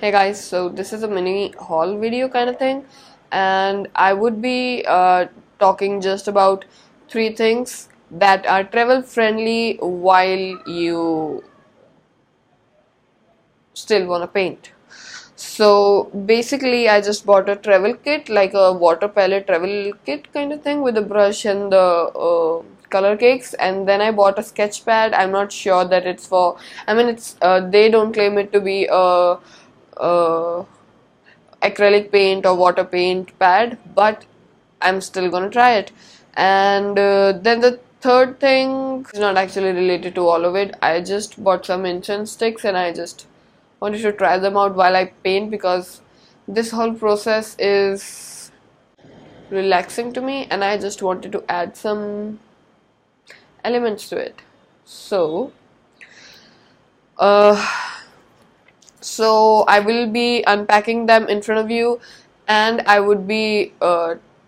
Hey guys, so this is a mini haul video kind of thing, and I would be talking just about three things that are travel friendly while you still want to paint. So basically, I just bought a travel kit, like a water palette travel kit kind of thing, with a brush and the color cakes, and then I bought a sketch pad. I'm not sure that it's for. I mean, it's they don't claim it to be a acrylic paint or water paint pad, but I'm still gonna try it. And then the third thing is not actually related to all of it. I just bought some incense sticks and I just wanted to try them out while I paint, because this whole process is relaxing to me and I just wanted to add some elements to it. So uh, so I will be unpacking them in front of you, and I would be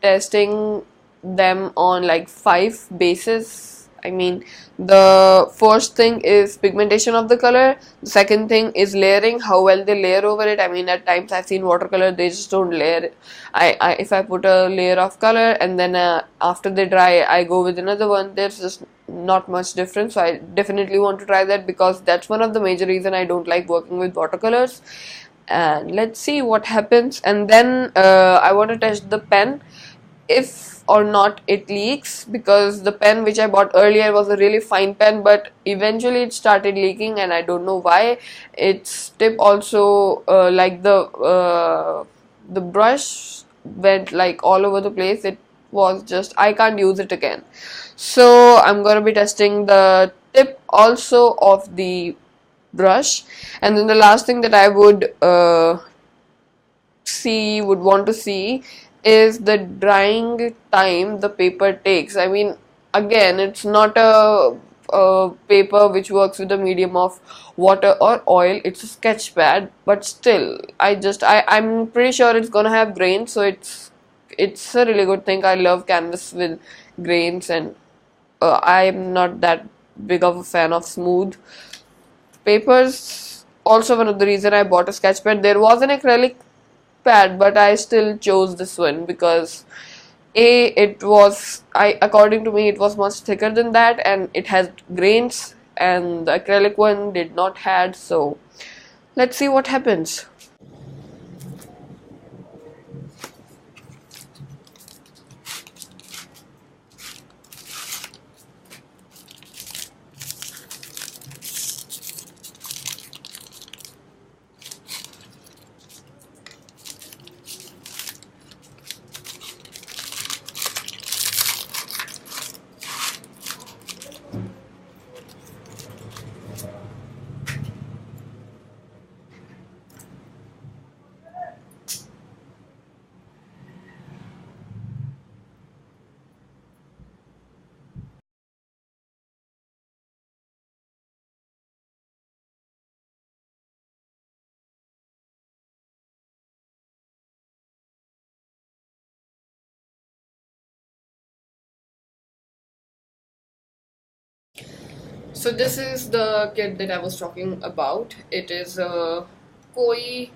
testing them on like 5 bases. I mean, the first thing is pigmentation of the color. The second thing is layering, how well they layer over it. I mean, at times I've seen watercolor, they just don't layer. If I put a layer of color and then after they dry, I go with another one, there's just not much difference. So I definitely want to try that, because that's one of the major reason I don't like working with watercolors. And let's see what happens. And then I want to test the pen, if or not it leaks, because the pen which I bought earlier was a really fine pen, but eventually it started leaking and I don't know why. Its tip also like the brush went like all over the place. It was just, I can't use it again. So I'm gonna be testing the tip also of the brush. And then the last thing that I would want to see is the drying time the paper takes. I mean, again, it's not a paper which works with the medium of water or oil. It's a sketch pad, but still, I'm pretty sure it's gonna have grains, so it's a really good thing. I love canvas with grains, and I'm not that big of a fan of smooth papers. Also, one of the reason I bought a sketch pad, there was an acrylic pad, but I still chose this one because according to me, it was much thicker than that, and it has grains, and the acrylic one did not had. So let's see what happens. So this is the kit that I was talking about. It is a Koi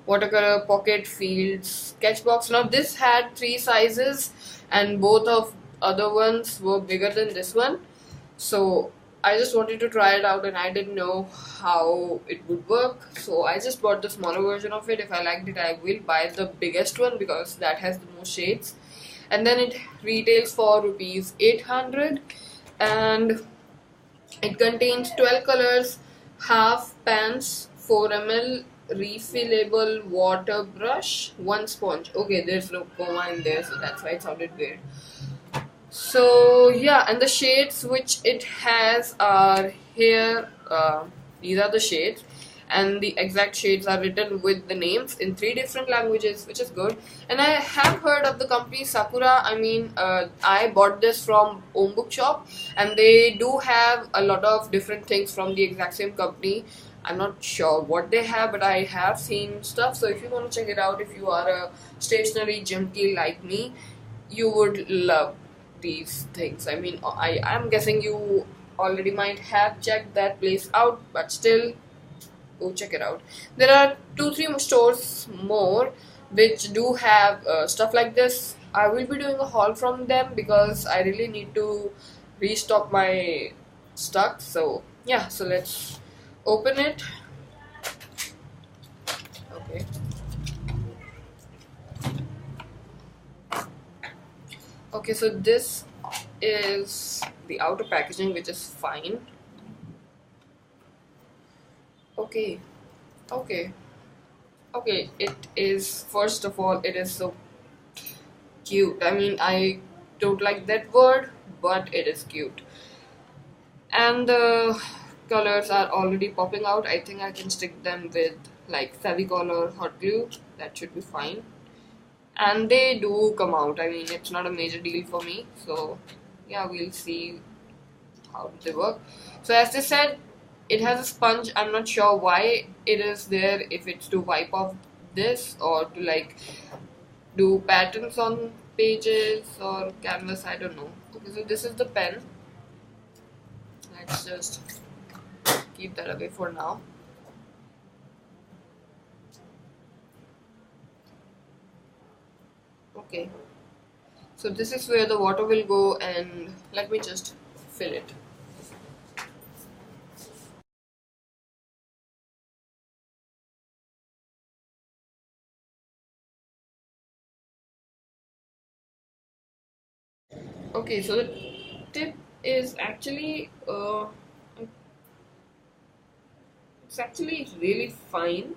watercolor pocket field sketchbox. Now this had 3 sizes, and both of other ones were bigger than this one. So I just wanted to try it out, and I didn't know how it would work. So I just bought the smaller version of it. If I liked it, I will buy the biggest one because that has the most shades. And then it retails for rupees 800, and it contains 12 colors, half pans, 4 ml refillable water brush, 1 sponge. Okay, there's no comma in there, so that's why it sounded weird. So yeah, and the shades which it has are here. These are the shades, and the exact shades are written with the names in 3 different languages, which is good. And I have heard of the company Sakura. I mean, I bought this from Om Bookshop, and they do have a lot of different things from the exact same company. I'm not sure what they have, but I have seen stuff. So if you want to check it out, if you are a stationery junkie like me, you would love these things. I mean, I'm guessing you already might have checked that place out, but still, go check it out. There are 2-3 stores more which do have stuff like this. I will be doing a haul from them because I really need to restock my stuff. So yeah, so let's open it. Okay. Okay, so this is the outer packaging, which is fine. Okay, okay, okay. It is, first of all, it is so cute. I mean, I don't like that word, but it is cute. And the colors are already popping out. I think I can stick them with like Fevicol or hot glue. That should be fine. And they do come out. I mean, it's not a major deal for me. So yeah, we'll see how they work. So as they said, it has a sponge. I'm not sure why it is there, if it's to wipe off this or to like do patterns on pages or canvas, I don't know. Okay, so this is the pen. Let's just keep that away for now. Okay, so this is where the water will go, and let me just fill it. Okay, so the tip is actually it's actually really fine.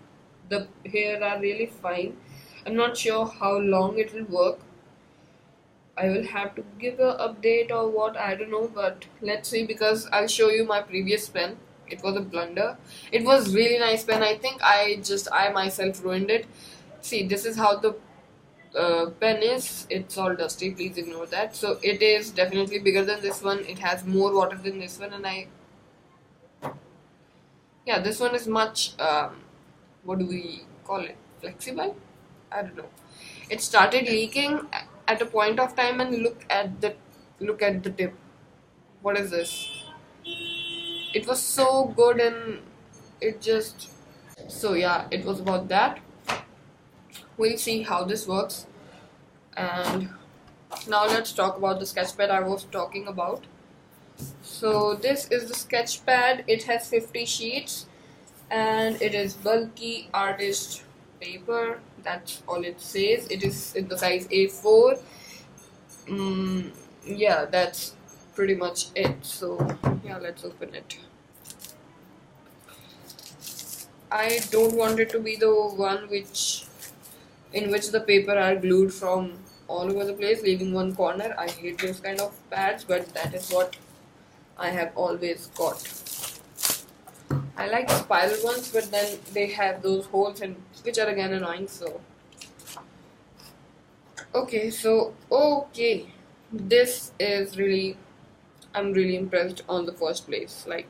The hair are really fine. I'm not sure how long it will work. I will have to give a update or what, I don't know, but let's see, because I'll show you my previous pen. It was a blunder. It was really nice pen. I think I myself ruined it. See, this is how the pen is. It's all dusty, please ignore that. So it is definitely bigger than this one. It has more water than this one, and yeah, this one is much what do we call it, flexible, I don't know. It started leaking at a point of time, and look at the tip. What is this? It was so good, and it just, so yeah, it was about that. We'll see how this works. And now let's talk about the sketch pad I was talking about. So this is the sketch pad. It has 50 sheets, and it is bulky artist paper. That's all it says. It is in the size A4. Yeah, that's pretty much it. So yeah, let's open it. I don't want it to be the one in which the paper are glued from all over the place, leaving one corner. I hate those kind of pads, but that is what I have always got. I like spiral ones, but then they have those holes, and which are again annoying. So okay, this is really, I'm really impressed on the first place. Like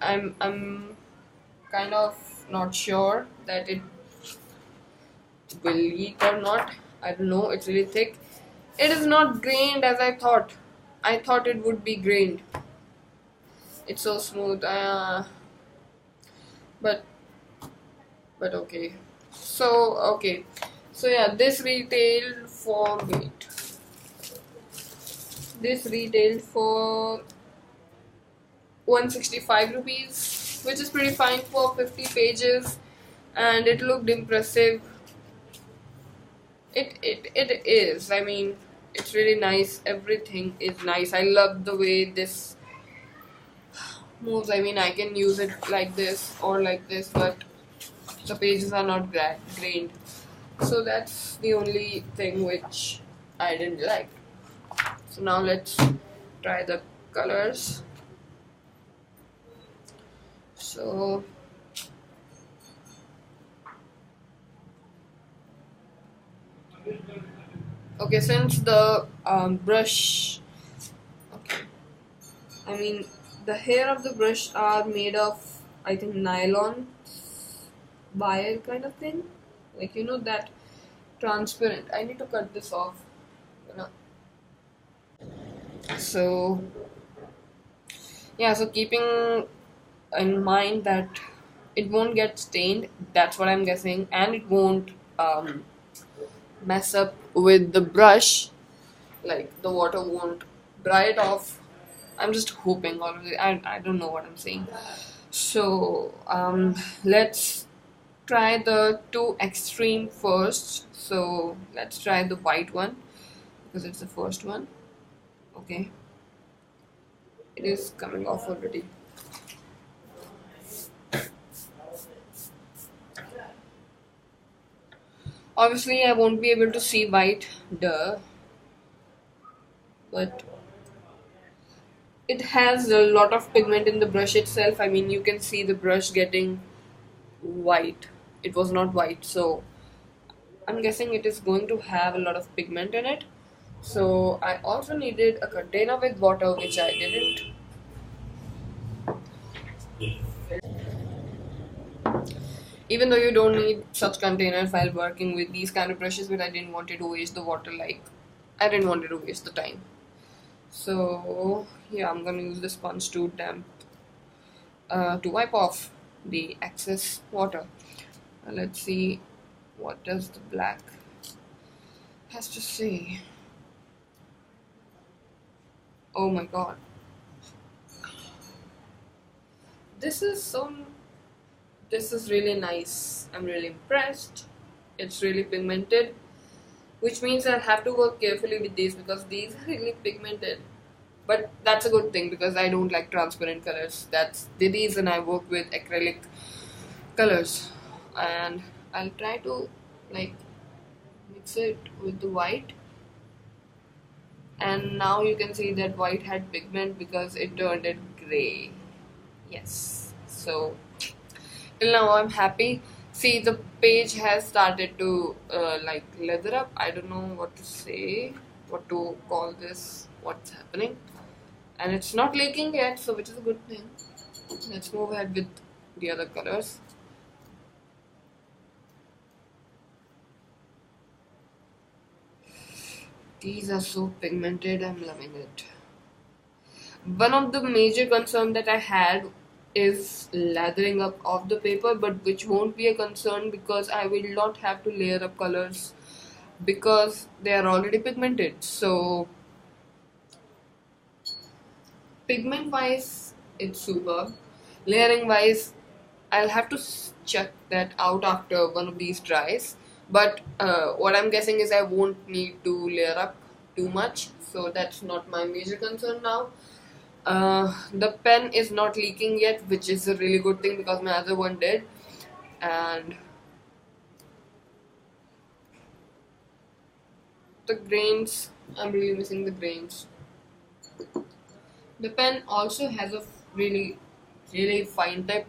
I'm kind of not sure that it will leak or not. I don't know. It's really thick. It is not grained as I thought. I thought it would be grained. It's so smooth. But okay. So yeah, this retailed for, wait. This retailed for 165 rupees, which is pretty fine for 50 pages, and it looked impressive. It is. I mean, it's really nice. Everything is nice. I love the way this moves. I mean, I can use it like this or like this, but the pages are not grained. So that's the only thing which I didn't like. So now let's try the colors. So okay, since the brush, okay, I mean, the hair of the brush are made of, I think, nylon wire kind of thing, like, you know, that transparent. I need to cut this off, you know. So yeah, so keeping in mind that it won't get stained. That's what I'm guessing, and it won't mess up with the brush. Like the water won't dry it off. I'm just hoping, honestly. I don't know what I'm saying. So let's try the two extreme first. So let's try the white one because it's the first one. Okay, it is coming off already. Obviously, I won't be able to see white, duh, but it has a lot of pigment in the brush itself. I mean, you can see the brush getting white. It was not white, so I'm guessing it is going to have a lot of pigment in it. So I also needed a container with water, which I didn't. Even though you don't need such containers while working with these kind of brushes, but I didn't want it to waste the water. Like, I didn't want it to waste the time. So yeah, I'm gonna use the sponge to to wipe off the excess water. Let's see what does the black has to say. Oh my god, this is some. This is really nice. I'm really impressed. It's really pigmented, which means I'll have to work carefully with these because these are really pigmented. But that's a good thing because I don't like transparent colors. That's the reason I work with acrylic colors. And I'll try to like mix it with the white. And now you can see that white had pigment because it turned it gray. Yes. So till now I'm happy. See, the page has started to like leather up. I don't know what to say, what to call this, what's happening. And it's not leaking yet, so which is a good thing. Let's move ahead with the other colors. These are so pigmented, I'm loving it. One of the major concern that I had is lathering up of the paper, but which won't be a concern because I will not have to layer up colors because they are already pigmented. So pigment wise, it's superb. Layering wise, I'll have to check that out after one of these dries. But what I'm guessing is I won't need to layer up too much, so that's not my major concern now. The pen is not leaking yet, which is a really good thing because my other one did. And the grains, I'm really missing the grains. The pen also has a really fine tip.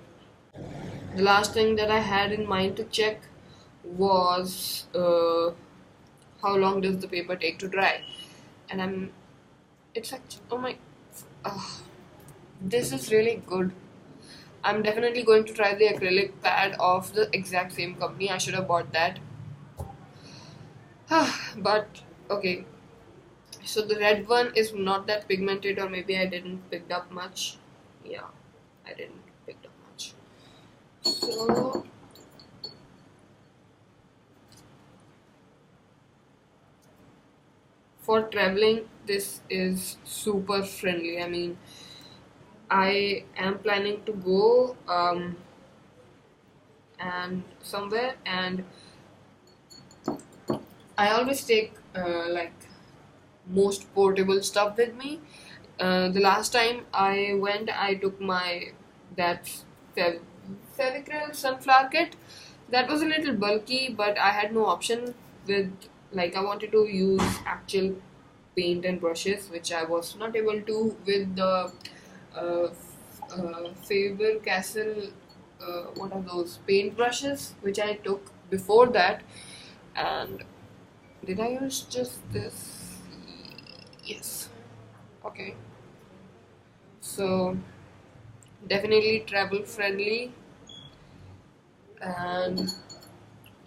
The last thing that I had in mind to check was how long does the paper take to dry, and it's actually, oh my, this is really good. I'm definitely going to try the acrylic pad of the exact same company. I should have bought that. But okay, so the red one is not that pigmented, or maybe I didn't pick up much. Yeah, I didn't pick up much. So for traveling, this is super friendly. I mean, I am planning to go and somewhere, and I always take like most portable stuff with me. The last time I went, I took my that Fevicryl sunflower kit. That was a little bulky, but I had no option with, like, I wanted to use actual paint and brushes, which I was not able to with the Faber Castell. What are those paint brushes which I took before that? And did I use just this? Yes. Okay. So definitely travel friendly, and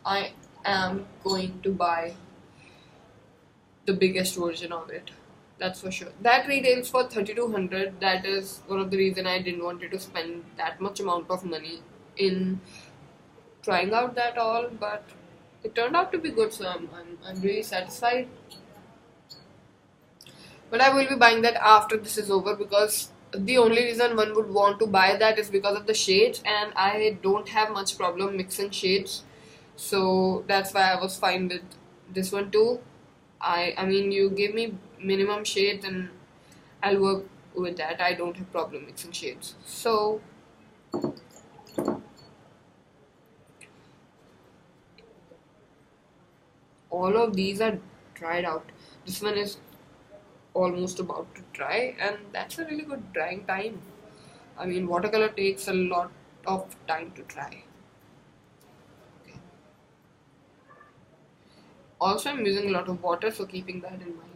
I am going to buy the biggest version of it. That's for sure. That retails for 3200. That is one of the reason I didn't want to spend that much amount of money in trying out that all, but it turned out to be good, so I'm really satisfied. But I will be buying that after this is over, because the only reason one would want to buy that is because of the shades, and I don't have much problem mixing shades, so that's why I was fine with this one too. I mean, you give me minimum shades and I'll work with that. I don't have problem mixing shades. So all of these are dried out. This one is almost about to dry, and that's a really good drying time. I mean, watercolor takes a lot of time to dry. Okay. Also, I'm using a lot of water, so keeping that in mind.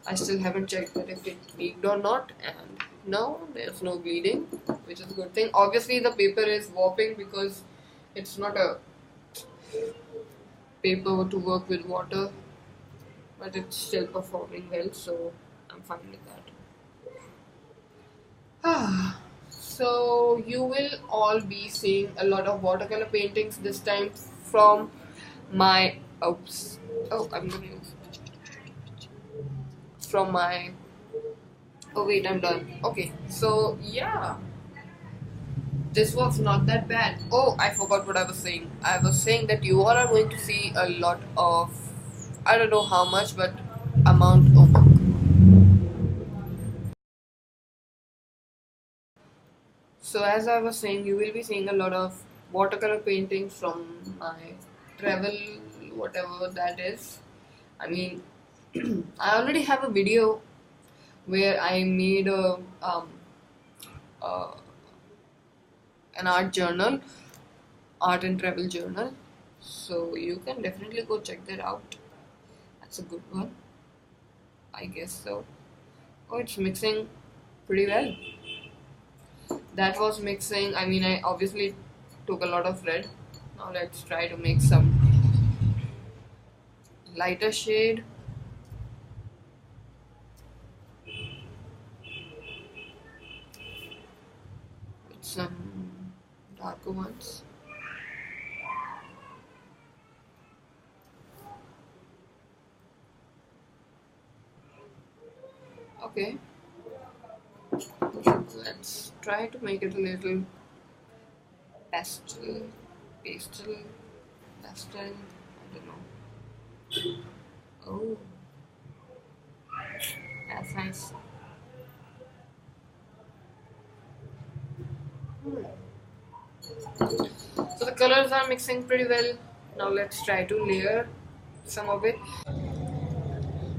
I still haven't checked that if it leaked or not, and no, there's no bleeding, which is a good thing. Obviously, the paper is warping because it's not a paper to work with water, but it's still performing well, so I'm fine with that. So you will all be seeing a lot of watercolor paintings this time from my I'm gonna use from my oh wait, I'm done. Okay, so yeah, this was not that bad. Oh, I forgot what I was saying. I was saying that you all are going to see a lot of, I don't know how much, but amount. Oh my god. So as I was saying, you will be seeing a lot of watercolor paintings from my travel, whatever that is. I mean, I already have a video where I made uh, an art journal, art and travel journal. So you can definitely go check that out. That's a good one, I guess so. Oh, it's mixing pretty well. That was mixing. I mean, I obviously took a lot of red. Now let's try to make some lighter shade. With some darker ones. Okay. Let's try to make it a little pastel, pastel, pastel. I don't know. Oh, that's nice. So the colors are mixing pretty well. Now let's try to layer some of it.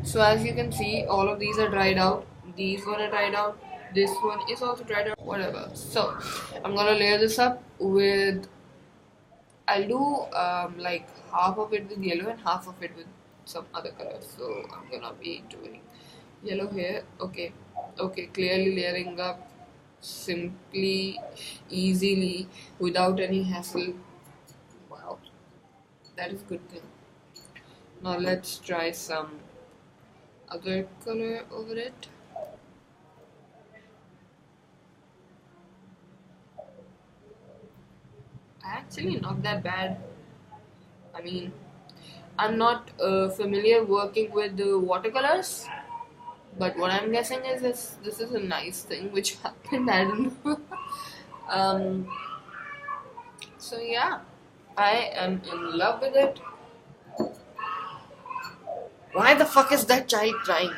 So as you can see, all of these are dried out. These one are dried out. This one is also dried out. Whatever. So I'm gonna layer this up with. I'll do like half of it with yellow and half of it with some other colors. So I'm gonna be doing yellow here. Okay. Okay. Clearly layering up simply, easily, without any hassle. Wow, that is a good thing. Now let's try some other color over it. Actually, not that bad. I mean, I'm not familiar working with the watercolors, but what I'm guessing is this is a nice thing which happened. I don't know. um, so yeah, I am in love with it. Why the fuck is that child crying?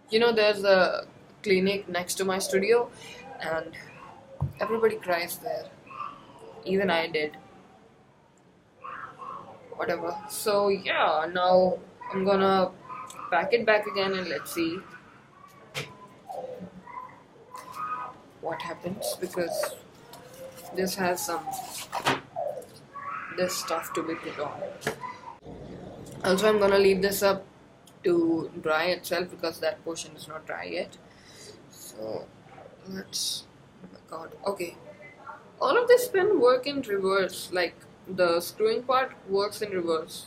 You know, there's a clinic next to my studio, and everybody cries there. Even I did. Whatever. So yeah, now I'm gonna pack it back again and let's see what happens, because this has some this stuff to be put on. Also, I'm gonna leave this up to dry itself because that portion is not dry yet. So let's. Oh my god. Okay. All of this pen work in reverse. Like the screwing part works in reverse.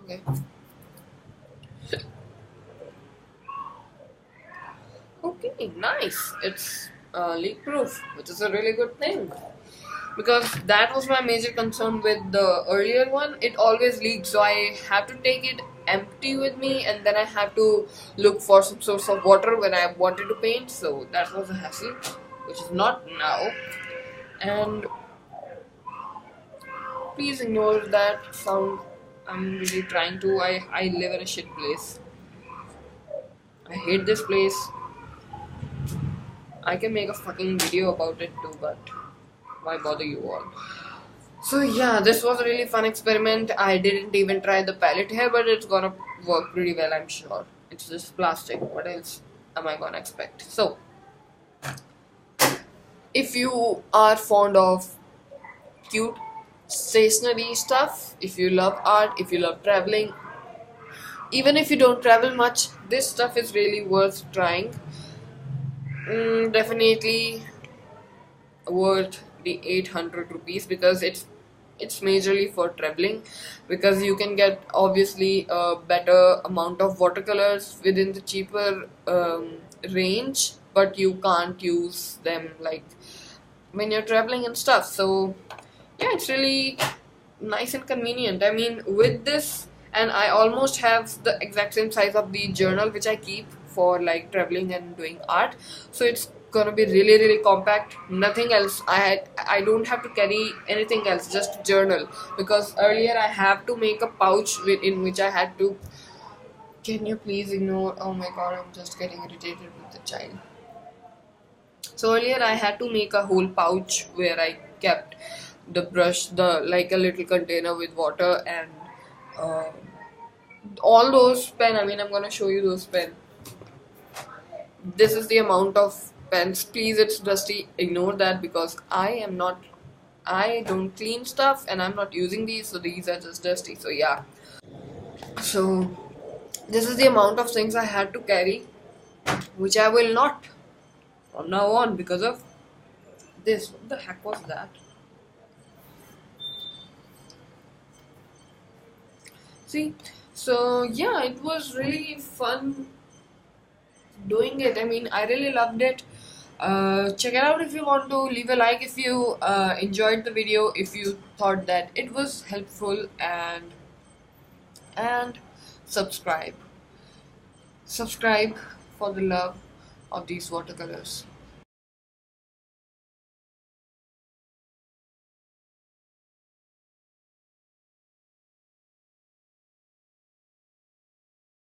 Okay. Okay, nice. It's leak proof, which is a really good thing. Because that was my major concern with the earlier one. It always leaked, so I have to take it empty with me, and then I have to look for some source of water when I wanted to paint. So that was a hassle, which is not now. And please ignore that sound. I'm really trying to. I live in a shit place. I hate this place. I can make a fucking video about it too, but why bother you all? So yeah, this was a really fun experiment. I didn't even try the palette here, but it's gonna work pretty well, I'm sure. It's just plastic. What else am I gonna expect? So, if you are fond of cute stationery stuff, if you love art, if you love traveling, even if you don't travel much, this stuff is really worth trying. Definitely worth the 800 rupees because it's majorly for traveling, because you can get obviously a better amount of watercolors within the cheaper range, but you can't use them like when you're traveling and stuff. So yeah, it's really nice and convenient. I mean, with this, and I almost have the exact same size of the journal which I keep for like traveling and doing art. So it's gonna be really compact. Nothing else. I don't have to carry anything else, just journal. Because earlier I have to make a pouch in which I had to. Can you please ignore? Oh my god, I'm just getting irritated with the child. So earlier I had to make a whole pouch where I kept the brush, the like a little container with water and uh, all those pen. I mean, I'm gonna show you those pen. This is the amount of pens. Please, it's dusty. Ignore that because I don't clean stuff and I'm not using these, so these are just dusty. So yeah. So this is the amount of things I had to carry, which I will not from now on because of this. What the heck was that? See, so yeah, it was really fun doing it. I mean, I really loved it. Check it out if you want to. Leave a like if you enjoyed the video, if you thought that it was helpful, and subscribe. Subscribe for the love of these watercolors.